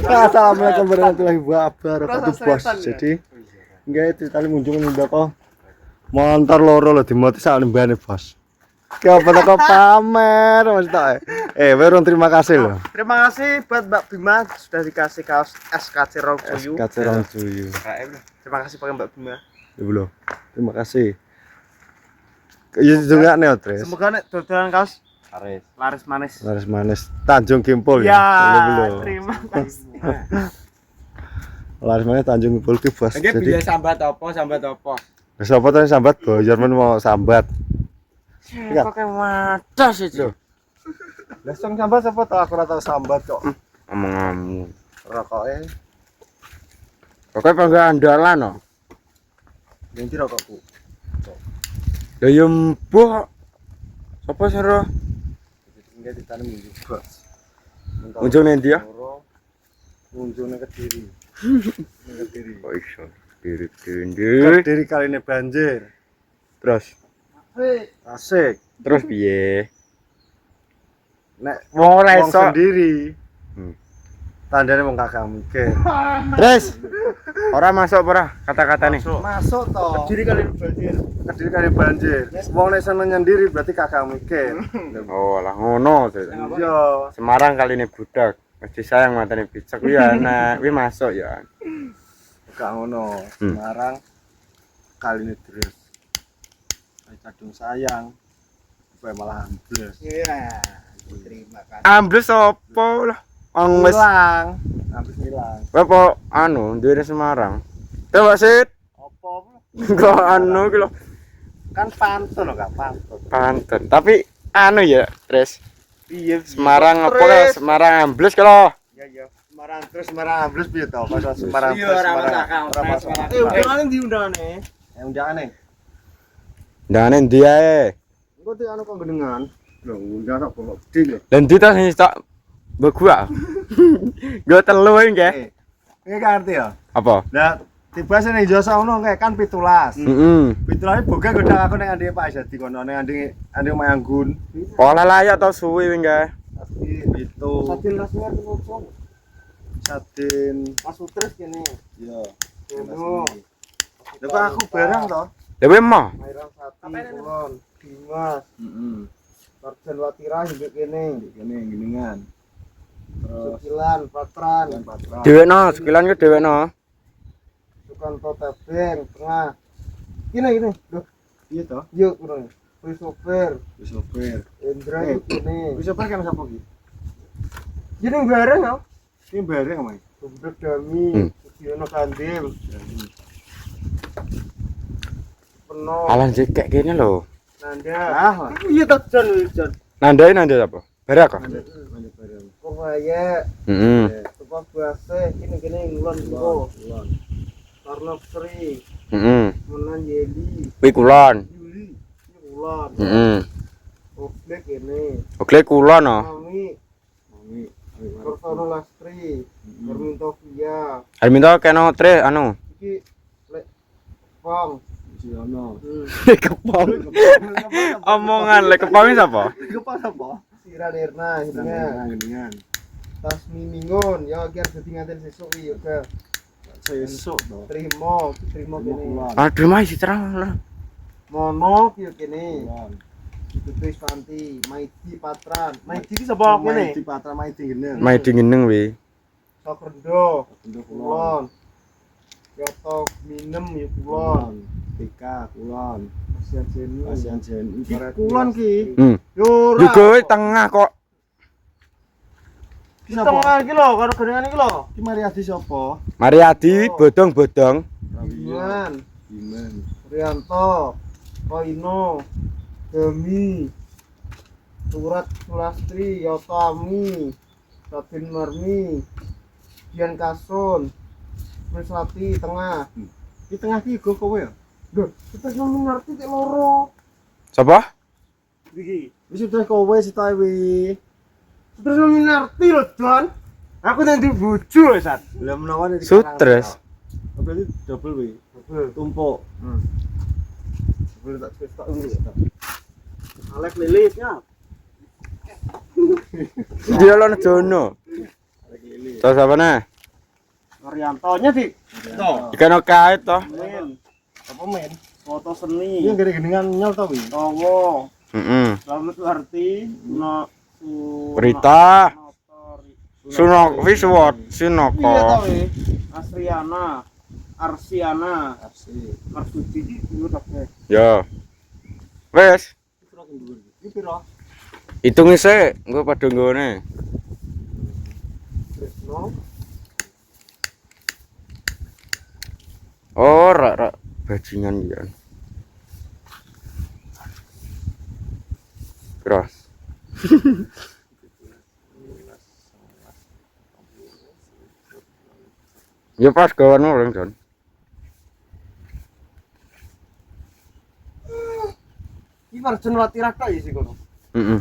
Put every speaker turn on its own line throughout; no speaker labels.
Assalamualaikum warahmatullahi wabarakatuh bos. Jadi nggak ceritanya muncul nih kok motor loro loh dimoti sak lembane bos. Kau pada kau pamer mas tak? Weron terima kasih loh.
Terima kasih buat Mbak Bima sudah dikasih kaos SKC Rongsuyu.
SKC Rongsuyu.
Terima kasih pakai Mbak Bima.
Belum. Terima kasih. Ya juga neotres.
Semoga nek dodolan kaos laris manis.
Tanjung Kimpul
ya.
Belum.
Terima kasih.
Laris manis Tanjung Kimpul ki bos.
Jadi biasa sambat apa?
Siapa tuh sambat Bo? Jerman mau sambat.
Pakai wadah sih.
Lah sing sambat siapa tau aku ora tau sambat kok.
Omong-omong.
Rokoke.
Pokoknya pangga andalan no.
Ganti rokokku.
Ya yo mbuh. Apa sih ro?
Enggak ditanam juga.
Muncul ning dia.
Muncul ning Kediri. Kediri.
Oh iso.
Kediri kali ini banjir.
Terus
Asik.
terus piye?
Nek
Wong ora
wong
iso.
sendiri. Tandane wong kakak mikir.
Terus ora masuk ora kata-kata nih.
Masuk toh.
Kediri kali banjir.
Kediri kali banjir. Wong nek seneng nyendiri berarti kakak mikir.
Oh lah ngono.
Iya.
Semarang kali ini budak. Mesti sayang matane bicak kuwi anak, kuwi masuk ya.
Gak ngono. Semarang kali ini terus. Kadung sayang. Supaya malah ambles.
Iya. Terima kasih.
Ambles opo lah. Wong wis
Hilang. Habis hilang.
apa anu duwe Semarang. Coba sit.
Apa?
Kok anu ki lho.
Kan pantun loh, gak pantun.
Pantun. Tapi anu ya, Tres.
Iya,
Semarang apa kalau Semarang ambles kalau.
iya. Semarang ambles piye to? Masa Semarang.
Iya, ora masuk.
Undangan diundangane. Undangane.
Ndane ndi ae.
Engko ti anu kok gendengan. Lho, undang kok gede lho.
Lah ndi ta sing tak mbok gua. Gua telu nggih.
Iki ngerti ya?
Apa?
Lah tiba sing Josa ngono kayak kan 17.
Heeh.
17 boga godang aku ning andi Pak Jati kono ning andi Mayanggun.
Pola layak to suwi nggih.
Tapi itu
Sadin rasnya penutup.
Sadin
Mas Utres kene.
iya.
Oh.
Lha kok aku barang to?
Lah kowe mah.
Mairang Sati Kulon. Dimas.
Heeh.
Sarjan Watira hidup kene.
Kene geningan. Terus
Sukilan Patran.
Patra.
Dhewekno, sekilan ke dhewekno.
Sukanto Tebeng tengah. Gini. Loh,
Iya to?
yuk kurang. Christopher,
Wis sopir.
Indra yuk kene.
Wis sopir kan sapa ki?
Jadi bareng ya.
Ki bareng omae.
Gubernur Dami, Sugiono Kandil. Penuh.
Alan jekek kene lho.
Nanda.
Ah,
Iya tak Jan.
Nandai nanda apa? Berak kok.
bareng.
Pokoknya
Heeh.
Tupak Base kini ngulon kok. Karena Sri,
Heeh.
Menan Yeli,
Kuwi kulon.
Yuli, ngulon.
Heeh.
Oke kene.
Oke kulon no.
Kami
Mami.
Korsono Lastri, Berminto Via.
Ari minta kena tre anu.
Iki lek Pong.
Siono.
Kepong. Omongan lek kepong sapa?
Iku pas apa?
Sira Nirna hitungnya.
Geningan.
Tasmi Mingun, ya akhir jadi ngantin sesuk iki yoga.
Sesuk to.
Trimo kene.
Aduh mah isi terang lah.
Mono ki kene.
Kulon.
Itu Isfanti, Maidi Patran. Maidi ki sapa kene?
Di Patra Mai Tinggen.
Mai dingeneng wi.
Sokrendo,
Untuk
Kulon. Yoto Minem ya Kulon.
TK Kulon.
Asian Jenu.
Asian Jen.
Kulon ki. Yo ora.
Juga tengah kok.
Di tengah iki lho, karo gedengan iki lho.
Ki Mariadi sapa?
Mariadi bodong-bodong.
Diman,
Diman.
Rianto, Koino, Demi, Surat Sulastri, Yoto Ami, Sabin Marmi, Dian Kasun, Meswati tengah.
Ki tengah ki go kowe ya?
Loh, kita belum ngerti cek loro.
Sapa?
Iki.
Wis udah kowe sitae wi.
Terus belum ngerti loh, Don. Aku nanti bojo, Sat.
Lah menawa nek
Sutres.
Berarti double wi. Tumpuk.
Boleh tak cerita dulu ya. Alek lilisnya.
Dia lo Jono. Terus apa nih?
Ariantonya sih.
Ikan kait toh.
Men. Apa men? Foto seni.
Ini gede-gedengan nyol tau wi.
Towo.
Heeh.
Selamat arti
Berita. Sunok Wiswot Sinoko.
Iya tau wi. Asriana. Arsiana. Marsudi itu tak.
Ya. Wes,
Iki piro?
hitung sih, engko padha nggone.
No.
Oh, rak bajingan ya. Keras. Ya pas kawan orang Jon.
Iki marjen lati raka ya sih kono.
Heeh.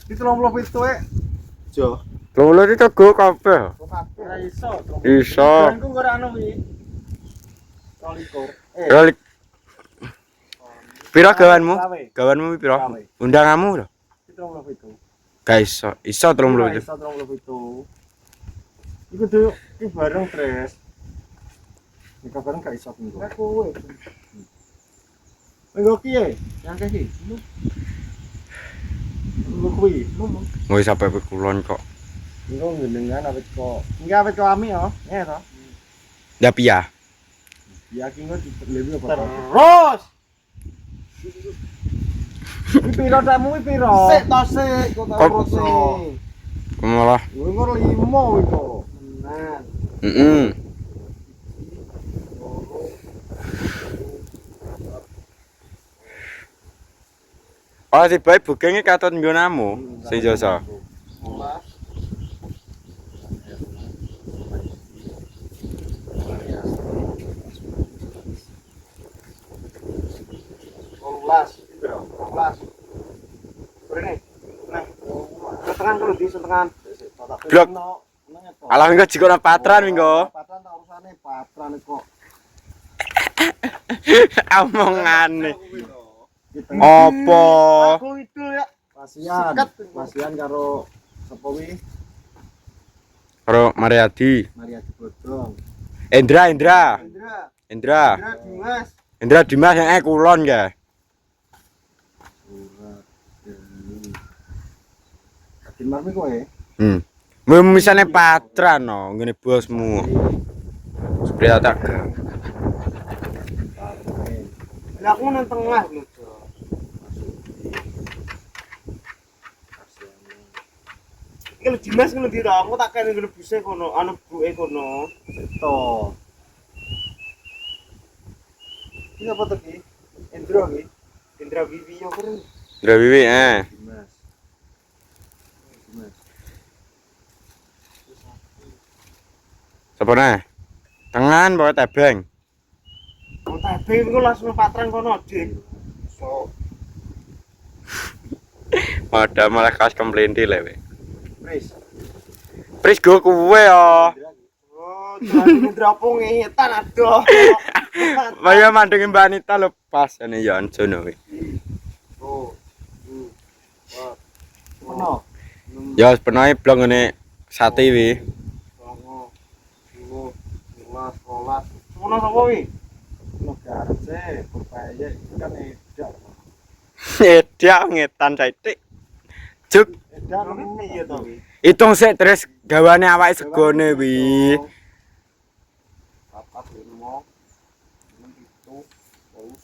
Di 37 Jo.
Lho iki tego kabeh.
Ora iso.
Iso.
Aku ora anu wi. 24.
Balik. Piro gawanmu? Gawanmu piro? Undanganmu lho.
37.
Gak iso. Iso 37.
Iso 37. Iku tuh iki bareng Tres. Nek bareng gak iso minggu.
Kowe.
Minggu kiye? Yang kaki. Minggu kuwi.
Wis sampe kulon kok.
Minggu ngendengan awet kok. Iki awet kok ami yo. Ya to.
Ya piye?
Ya ki ngerti lebih apa?
Terus.
Iki piro tamu iki piro?
Sik to sik kok tak urut sik.
Malah.
Kuwi ngor 5 kuwi kok.
Tenan.
Heeh. Oh, si baik bookingnya katon nggonamu, sing jasa.
Setengan kalau di setengan.
Blok. Alah minggu jikono patran minggu.
Patran tak urusane patran kok.
Omongane. Apa?
Aku itu ya.
Pasian. Pasian karo sapa wi?
Karo Mariadi.
Mariadi Bodong.
Indra.
Indra.
Indra.
Indra Dimas.
Indra Dimas yang kulon ya.
Katin marmi kowe.
Misalnya patran no, ngene bosmu. Seperti tak.
Lah aku nang tengah lho, Jo. Iki lho Dimas ngono di aku tak kene ngono buse kono, anu buke kono.
To. Iki apa to ki? Endro ki.
Indra Wiwi yo keren.
Indra Wiwi
Dimas. Dimas.
Sapa nih? Tengan bawa tebeng.
Kok tabe iku langsung patran kono, Dik. So,
Ada malah kas komplain di lewe.
Pris.
Pris go kuwe yo.
oh, jalan Indra opo ngetan aduh.
Maya mandengin Mbak Anita lepas ane yo Jono wi.
Oh.
Ono.
Ya penuhi blong ngene sate wi.
Songo. 10, 11, 12. Semono sapa wi?
Ono garep sih, Purbaye kan edak.
Edak ngetan saithik. Juk,
Edak
Piye to wi?
hitung sik terus gawane awake segone wi.
4, 5, 6, 7,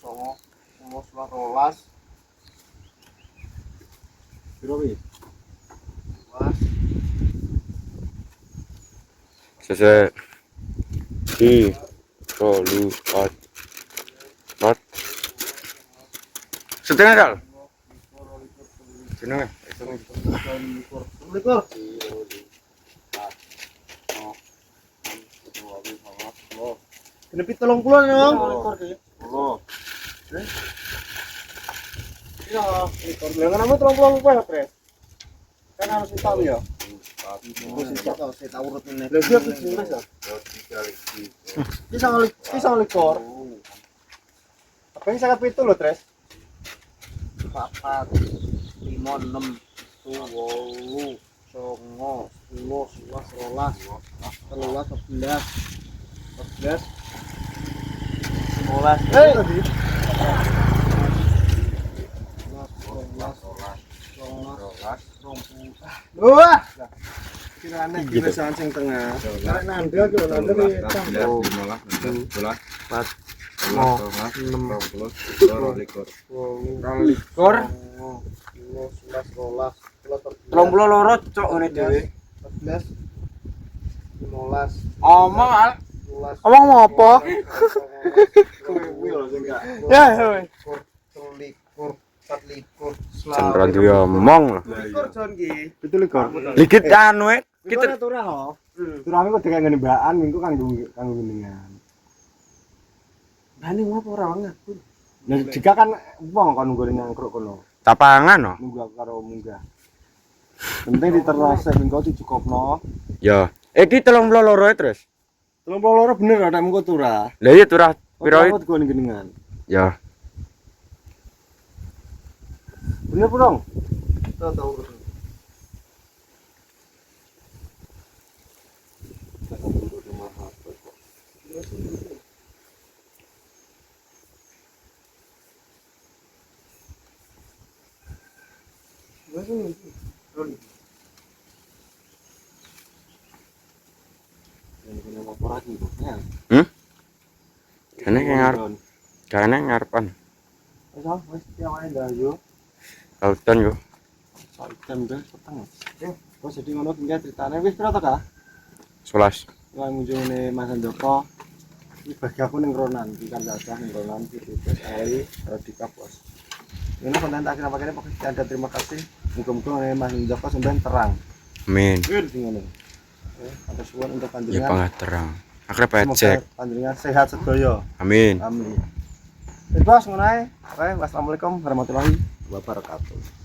8, 9, 10, 11, 12.
piro wi?
Sese di rolu ot setengah dal setengah
Likur. Kena pit 30 ya. Likur ki. 10. Iya, likur. Lah kamu 30 lupa ya, Pres? Kan harus tahu ya. Wis tak saya tahu urut meneh. Lah dia tuh jelas ya. Pisang likur. Apa yang sangat itu loh, Tres? 4, 5, 6, 8, 9, 10, 11, 12, 13, 14, 15, wah, kirane kebiasaan sing tengah. Karek nandel yo nandel hitam.
32 cok ngene dhewe.
14, 15,
Omong al.
16,
Omong mau apa?
kuwi lho sing gak.
Ya, woi.
23, 24,
Cendron duwe omong lho.
25 Jon ki.
17.
Dikit anu
Kita
kita
turah ho.
Turane kok dikek ngene mbaan minggu kanggo jenengan.
Bani ngopo ora ngaku.
Nah, jika kan wong kon nunggu nyangkruk kono,
tapangan no.
nunggu karo munggah. Penting diterus minggu dicukupno.
Ya. Iki 32 terus.
32 bener ada mengko turah.
Lah iya turah piro
Piro kok jenengan.
ya.
Bener po dong.
Tahu.
Kene ngarepan.
Wis piawake ndayo.
Lautan yo.
Sak jam ben peteng. Wes jadi ngono tinggal ceritane wis pira to, Kak?
11.
Lah munjungane Mas Andoko. Iki bagi aku ning Ronan, iki kan dadah ning Ronan iki terus Ali Radika Bos. Ini konten akhir apa kene pokoknya ada terima kasih. Muga-muga Mas Andoko sampean terang.
Amin.
Good ngono. Ada suwun untuk
Ya
panjenengan.
pangat terang. Akhirnya
Semoga
pecek.
panjenengan sehat sedaya.
Amin.
Amin. Bos ngono ae. Oke, wassalamualaikum warahmatullahi wabarakatuh.